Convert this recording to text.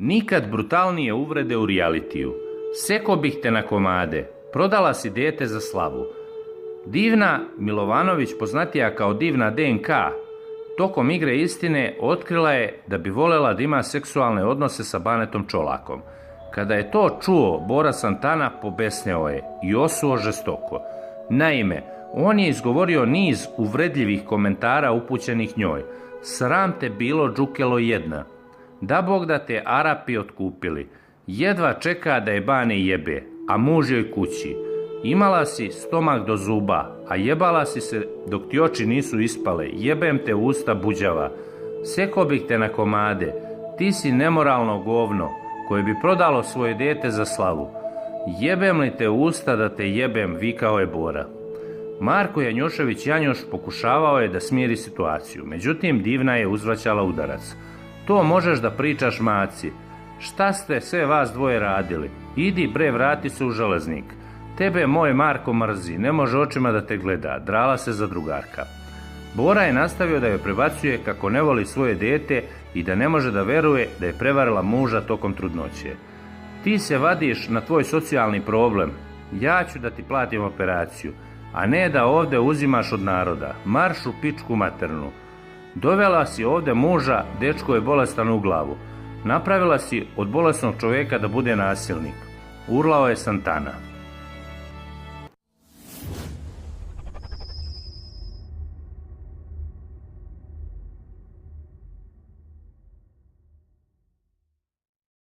Nikad brutalnije uvrede u realitiju. Seko bih te na komade. Prodala si dete za slavu. Divna Milovanović, poznatija kao Divna DNK, tokom igre istine otkrila je da bi voljela da ima seksualne odnose sa Banetom Čolakom. Kada je to čuo, Bora Santana pobesneo je i osuo žestoko. Naime, on je izgovorio niz uvredljivih komentara upućenih njoj. Sram te bilo, džukelo jedna. Da Bog da te Arapi otkupili. Jedva čeka da je Bane jebe, a muž joj kući. Imala si stomak do zuba, a jebala si se dok ti oči nisu ispale. Jebem te u usta buđava. Seko bih te na komade. Ti si nemoralno govno koje bi prodalo svoje dete za slavu. Jebem li te u usta da te jebem, vikao je Bora. Marko Janjušević-Janjuš pokušavao je da smiri situaciju, međutim Divna je uzvraćala udarac. To možeš da pričaš, maci. Šta ste sve vas dvoje radili? Idi bre, vrati se u Železnik. Tebe moj Marko mrzi, ne može očima da te gleda, drala se za drugarka. Bora je nastavio da joj prebacuje kako ne voli svoje dete i da ne može da veruje da je prevarila muža tokom trudnoće. Ti se vadiš na tvoj socijalni problem, ja ću da ti platim operaciju, a ne da ovde uzimaš od naroda. Marš u pičku maternu. Dovela si ovde muža, dečko je bolestan u glavu. Napravila si od bolesnog čoveka da bude nasilnik. Urlao je Santana.